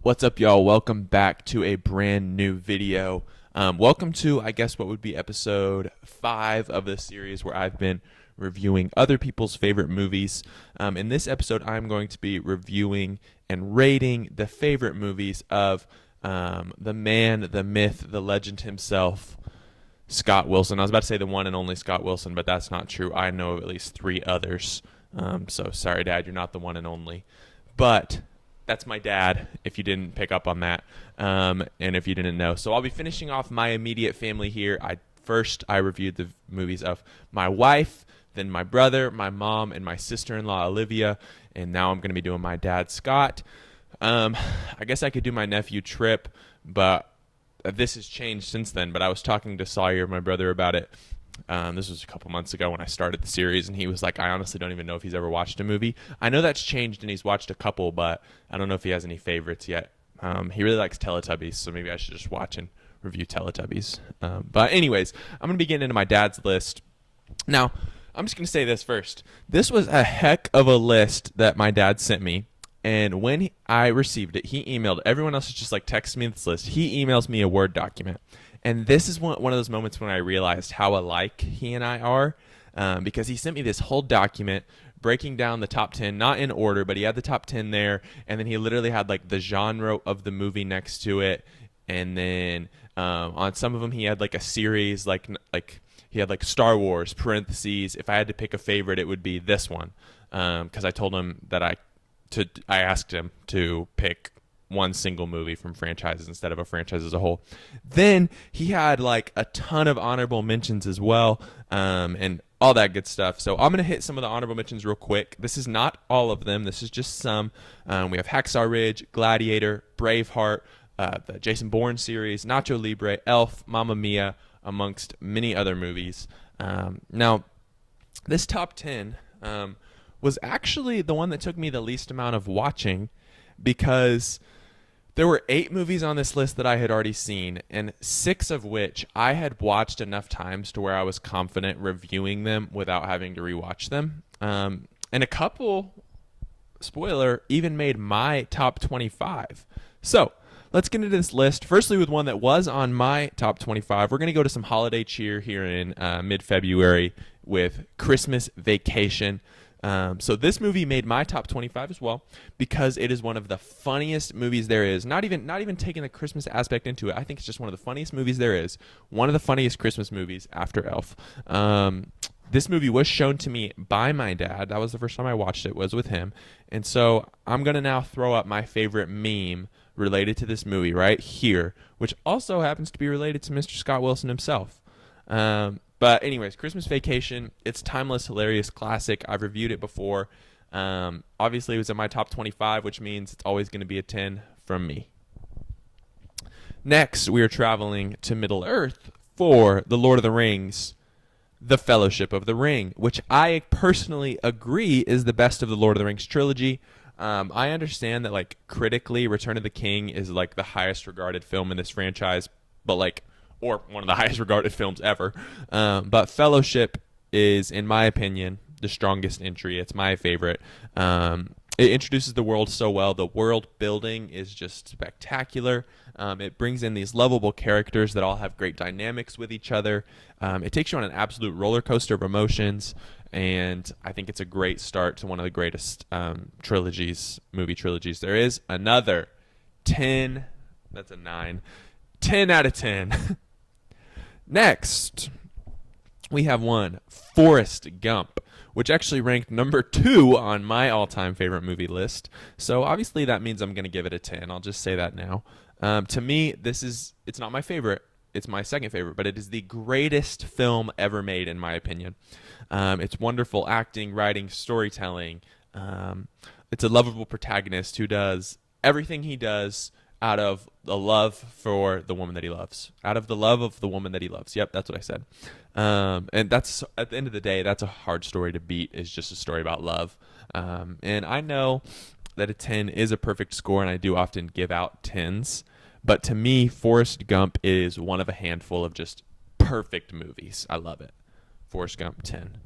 What's up, y'all? Welcome back to a brand new video. Welcome to, I guess, what would be episode 5 of this series where I've been reviewing other people's favorite movies. In this episode, I'm going to be reviewing and rating the favorite movies of the man, the myth, the legend himself, Scott Wilson. I was about to say the one and only Scott Wilson, but that's not true. I know of at least 3 others. So sorry, Dad, you're not the one and only. But that's my dad, if you didn't pick up on that, and if you didn't know. So I'll be finishing off my immediate family here. I reviewed the movies of my wife, then my brother, my mom, and my sister-in-law, Olivia, and now I'm going to be doing my dad, Scott. I guess I could do my nephew, Trip, but this has changed since then. But I was talking to Sawyer, my brother, about it. This was a couple months ago when I started the series, and he was like, I honestly don't even know if he's ever watched a movie. I know that's changed, and he's watched a couple, but I don't know if he has any favorites yet. He really likes Teletubbies, so maybe I should just watch and review Teletubbies. But anyways, I'm going to be getting into my dad's list. Now, I'm just going to say this first. This was a heck of a list that my dad sent me. And when I received it, he emailed. Everyone else is just like, text me this list. He emails me a Word document. And this is one of those moments when I realized how alike he and I are, because he sent me this whole document breaking down the top 10, not in order, but he had the top 10 there, and then he literally had like the genre of the movie next to it, and then on some of them he had like a series, like he had like Star Wars parentheses. If I had to pick a favorite, it would be this one, because I told him that I asked him to pick one single movie from franchises instead of a franchise as a whole. Then he had like a ton of honorable mentions as well, and all that good stuff. So I'm going to hit some of the honorable mentions real quick. This is not all of them. This is just some. We have Hacksaw Ridge, Gladiator, Braveheart, the Jason Bourne series, Nacho Libre, Elf, Mamma Mia, amongst many other movies. Now, this top 10 was actually the one that took me the least amount of watching, because there were 8 movies on this list that I had already seen, and 6 of which I had watched enough times to where I was confident reviewing them without having to rewatch them. And a couple, spoiler, even made my top 25. So let's get into this list. Firstly, with one that was on my top 25, we're going to go to some holiday cheer here in mid-February with Christmas Vacation. So this movie made my top 25 as well, because it is one of the funniest movies there is. Not even taking the Christmas aspect into it. I think it's just one of the funniest movies there is. One of the funniest Christmas movies after Elf. This movie was shown to me by my dad. That was the first time I watched it, was with him. And so I'm going to now throw up my favorite meme related to this movie right here, which also happens to be related to Mr. Scott Wilson himself. But anyways, Christmas Vacation, it's timeless, hilarious classic. I've reviewed it before. Obviously, it was in my top 25, which means it's always going to be a 10 from me. Next, we are traveling to Middle-earth for The Lord of the Rings, The Fellowship of the Ring, which I personally agree is the best of the Lord of the Rings trilogy. I understand that, like, critically, Return of the King is, like, the highest regarded film in this franchise, but, like, or one of the highest regarded films ever. But Fellowship is, in my opinion, the strongest entry. It's my favorite. It introduces the world so well. The world building is just spectacular. It brings in these lovable characters that all have great dynamics with each other. It takes you on an absolute roller coaster of emotions, and I think it's a great start to one of the greatest movie trilogies there is. Another 10, that's a 9, 10 out of 10. Next, we have one, Forrest Gump, which actually ranked number 2 on my all-time favorite movie list. So obviously that means I'm going to give it a 10. I'll just say that now. To me, it's not my favorite. It's my second favorite, but it is the greatest film ever made, in my opinion. It's wonderful acting, writing, storytelling. It's a lovable protagonist who does everything he does out of the love for the woman that he loves. Out of the love of the woman that he loves. Yep, that's what I said. And that's, at the end of the day, that's a hard story to beat. It's just a story about love. And I know that a 10 is a perfect score, and I do often give out 10s. But to me, Forrest Gump is one of a handful of just perfect movies. I love it. Forrest Gump, 10.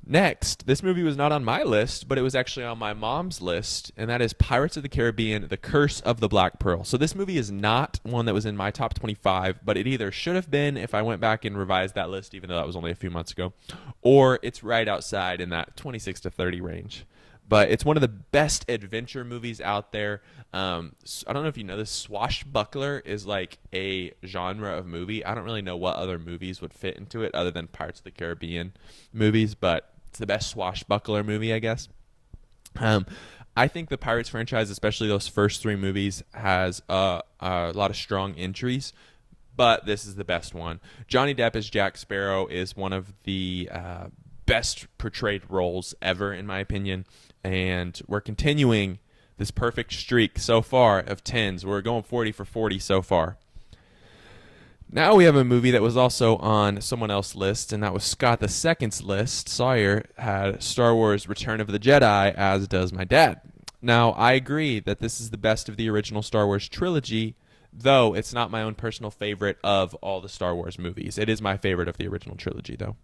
Next, this movie was not on my list, but it was actually on my mom's list, and that is Pirates of the Caribbean: The Curse of the Black Pearl. So this movie is not one that was in my top 25, but it either should have been if I went back and revised that list, even though that was only a few months ago, or it's right outside in that 26 to 30 range. But it's one of the best adventure movies out there. I don't know if you know this. Swashbuckler is like a genre of movie. I don't really know what other movies would fit into it other than Pirates of the Caribbean movies, but it's the best swashbuckler movie, I guess. Um, I think the Pirates franchise, especially those first three movies, has a lot of strong entries, but this is the best one. Johnny Depp as Jack Sparrow is one of the best portrayed roles ever, in my opinion, and we're continuing this perfect streak so far of 10s. We're going 40 for 40 so far. Now we have a movie that was also on someone else's list, and that was Scott II's list. Sawyer had Star Wars Return of the Jedi, as does my dad. Now, I agree that this is the best of the original Star Wars trilogy, though it's not my own personal favorite of all the Star Wars movies. It is my favorite of the original trilogy, though.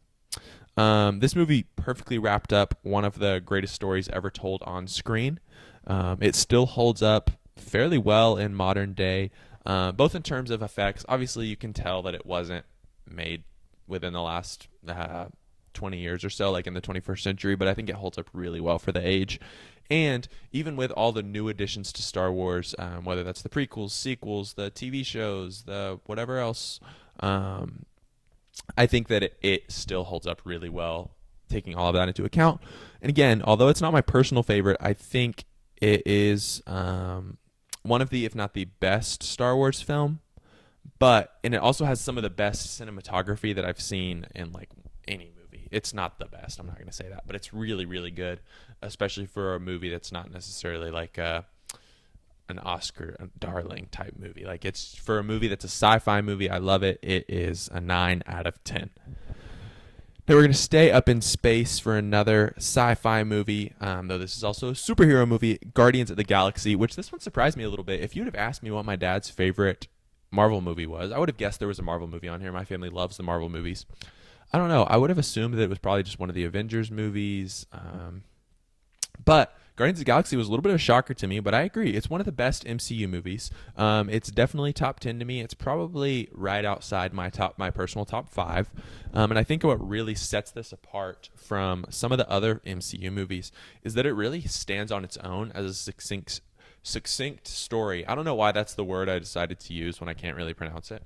This movie perfectly wrapped up one of the greatest stories ever told on screen. It still holds up fairly well in modern day, both in terms of effects. Obviously, you can tell that it wasn't made within the last 20 years or so, like in the 21st century, but I think it holds up really well for the age. And even with all the new additions to Star Wars, whether that's the prequels, sequels, the TV shows, the whatever else, I think that it still holds up really well, taking all of that into account. And again, although it's not my personal favorite, I think it is one of the, if not the best Star Wars film. And it also has some of the best cinematography that I've seen in like any movie. It's not the best, I'm not going to say that, but it's really, really good, especially for a movie that's not necessarily like an Oscar darling type movie. Like, it's for a movie that's a sci-fi movie. I love it. It is a 9 out of 10. Now we're going to stay up in space for another sci-fi movie, though this is also a superhero movie, Guardians of the Galaxy, which this one surprised me a little bit. If you would have asked me what my dad's favorite Marvel movie was, I would have guessed there was a Marvel movie on here. My family loves the Marvel movies. I don't know. I would have assumed that it was probably just one of the Avengers movies. But Guardians of the Galaxy was a little bit of a shocker to me, but I agree. It's one of the best MCU movies. It's definitely top 10 to me. It's probably right outside my personal top 5. And I think what really sets this apart from some of the other MCU movies is that it really stands on its own as a succinct story. I don't know why that's the word I decided to use when I can't really pronounce it.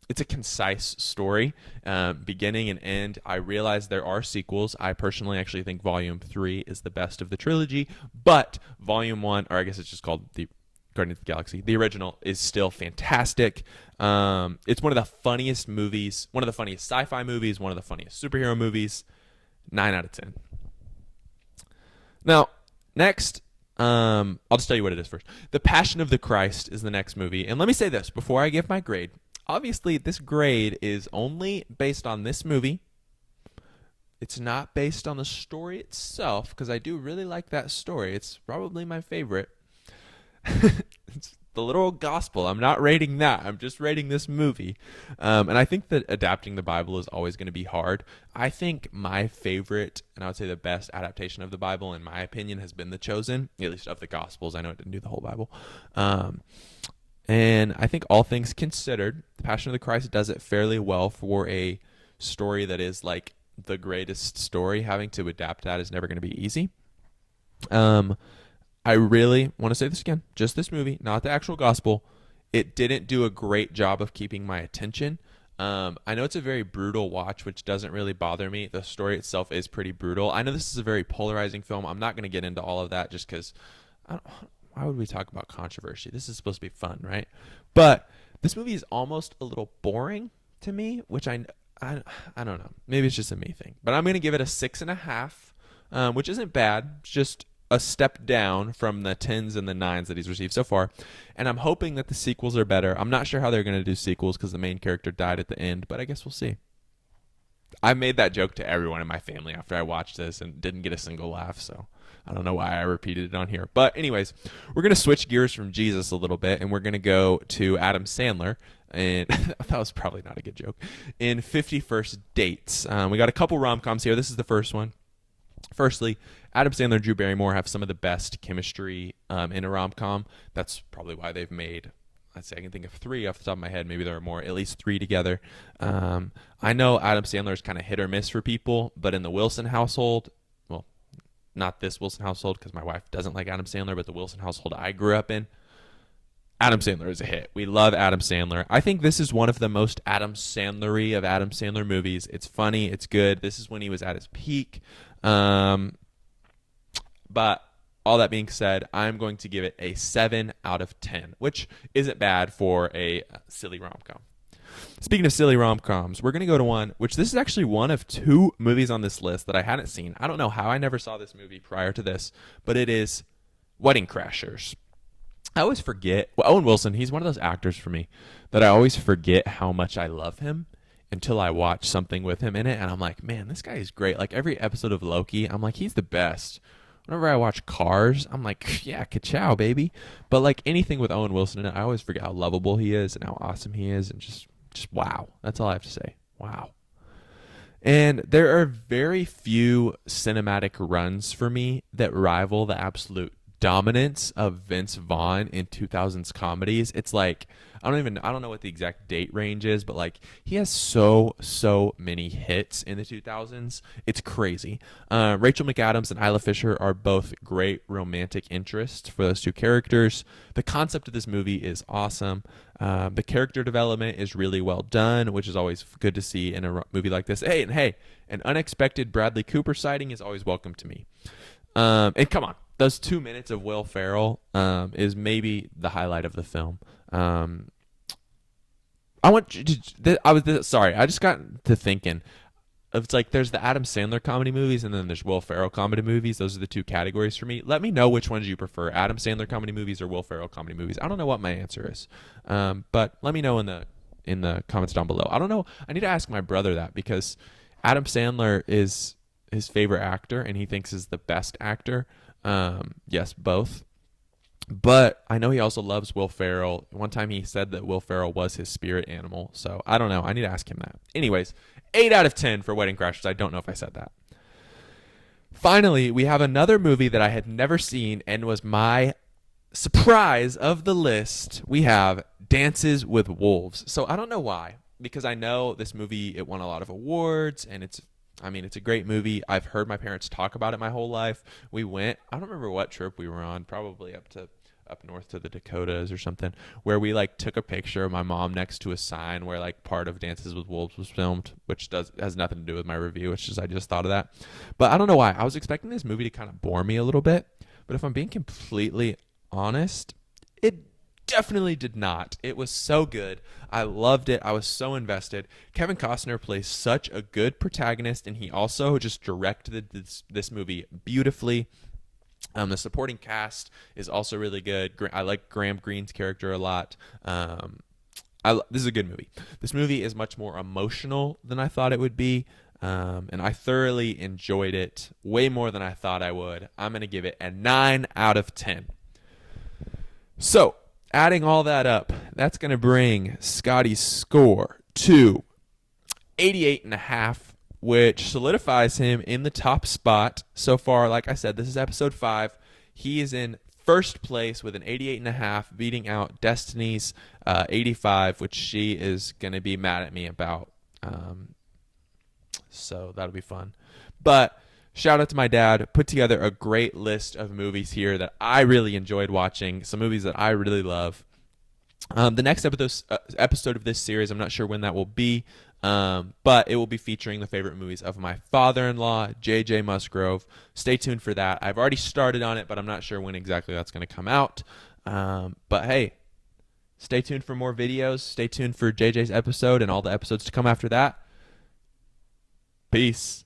It's a concise story, beginning and end. I realize there are sequels. I personally actually think Volume 3 is the best of the trilogy, but Volume 1, or I guess it's just called the Guardians of the Galaxy, the original, is still fantastic. It's one of the funniest movies, one of the funniest sci-fi movies, one of the funniest superhero movies. 9 out of 10. Now, next, I'll just tell you what it is first. The Passion of the Christ is the next movie. And let me say this before I give my grade. Obviously, this grade is only based on this movie. It's not based on the story itself, because I do really like that story. It's probably my favorite. It's the literal gospel. I'm not rating that. I'm just rating this movie. And I think that adapting the Bible is always going to be hard. I think my favorite, and I would say the best adaptation of the Bible, in my opinion, has been The Chosen, at least of the Gospels. I know it didn't do the whole Bible. And I think all things considered, The Passion of the Christ does it fairly well for a story that is like the greatest story. Having to adapt that is never going to be easy. I really want to say this again. Just this movie, not the actual gospel. It didn't do a great job of keeping my attention. I know it's a very brutal watch, which doesn't really bother me. The story itself is pretty brutal. I know this is a very polarizing film. I'm not going to get into all of that just because why would we talk about controversy? This is supposed to be fun, right? But this movie is almost a little boring to me, which I don't know. Maybe it's just a me thing. But I'm going to give it a 6.5, which isn't bad. It's just a step down from the 10s and the 9s that he's received so far. And I'm hoping that the sequels are better. I'm not sure how they're going to do sequels because the main character died at the end, but I guess we'll see. I made that joke to everyone in my family after I watched this and didn't get a single laugh, so I don't know why I repeated it on here. But anyways, we're going to switch gears from Jesus a little bit, and we're going to go to Adam Sandler. And that was probably not a good joke. In 50 First Dates. We got a couple rom-coms here. This is the first one. Firstly, Adam Sandler and Drew Barrymore have some of the best chemistry in a rom-com. That's probably why they've made, let's say, I can think of three off the top of my head. Maybe there are more, at least three together. I know Adam Sandler is kind of hit or miss for people, but in the Wilson household, well, not this Wilson household because my wife doesn't like Adam Sandler, but the Wilson household I grew up in, Adam Sandler is a hit. We love Adam Sandler. I think this is one of the most Adam Sandler-y of Adam Sandler movies. It's funny. It's good. This is when he was at his peak. But all that being said, I'm going to give it a 7 out of 10, which isn't bad for a silly rom-com. Speaking of silly rom-coms, we're going to go to one, which this is actually one of two movies on this list that I hadn't seen. I don't know how I never saw this movie prior to this, but it is Wedding Crashers. I always forget. Well, Owen Wilson, he's one of those actors for me that I always forget how much I love him until I watch something with him in it. And I'm like, man, this guy is great. Like every episode of Loki, I'm like, he's the best. Whenever I watch Cars, I'm like, yeah, ka-chow, baby. But like anything with Owen Wilson in it, I always forget how lovable he is and how awesome he is. And just wow. That's all I have to say. Wow. And there are very few cinematic runs for me that rival the absolute dominance of Vince Vaughn in 2000s comedies. It's like I don't know what the exact date range is, but like he has so many hits in the 2000s. It's crazy. Rachel McAdams and Isla Fisher are both great romantic interests for those two characters. The concept of this movie is awesome. The character development is really well done, which is always good to see in a movie like this. Hey, an unexpected Bradley Cooper sighting is always welcome to me. And come on, those 2 minutes of Will Ferrell is maybe the highlight of the film. I just got to thinking. It's like there's the Adam Sandler comedy movies and then there's Will Ferrell comedy movies. Those are the two categories for me. Let me know which ones you prefer, Adam Sandler comedy movies or Will Ferrell comedy movies. I don't know what my answer is, but let me know in the comments down below. I don't know. I need to ask my brother that because Adam Sandler is his favorite actor and he thinks is the best actor. Yes, both. But I know he also loves Will Ferrell. One time he said that Will Ferrell was his spirit animal. So I don't know. I need to ask him that. Anyways, 8 out of 10 for Wedding Crashers. I don't know if I said that. Finally, we have another movie that I had never seen and was my surprise of the list. We have Dances with Wolves. So I don't know why. Because I know this movie, it won a lot of awards and it's a great movie. I've heard my parents talk about it my whole life. We went, I don't remember what trip we were on, probably up north to the Dakotas or something, where we like took a picture of my mom next to a sign where like part of Dances with Wolves was filmed, which has nothing to do with my review. It's just I just thought of that. But I don't know why. I was expecting this movie to kind of bore me a little bit, but if I'm being completely honest, it definitely did not. It was so good. I loved it. I was so invested. Kevin Costner plays such a good protagonist, and he also just directed this movie beautifully. The supporting cast is also really good. I like Graham Greene's character a lot. This is a good movie. This movie is much more emotional than I thought it would be, and I thoroughly enjoyed it way more than I thought I would. I'm going to give it a 9 out of 10. So, adding all that up, that's going to bring Scotty's score to 88.5, which solidifies him in the top spot so far. Like I said, this is episode 5. He is in first place with an 88.5, beating out Destiny's 85, which she is going to be mad at me about. So that'll be fun. But shout out to my dad. Put together a great list of movies here that I really enjoyed watching. Some movies that I really love. The next episode of this series, I'm not sure when that will be, but it will be featuring the favorite movies of my father-in-law, J.J. Musgrove. Stay tuned for that. I've already started on it, but I'm not sure when exactly that's going to come out. But hey, stay tuned for more videos. Stay tuned for JJ's episode and all the episodes to come after that. Peace.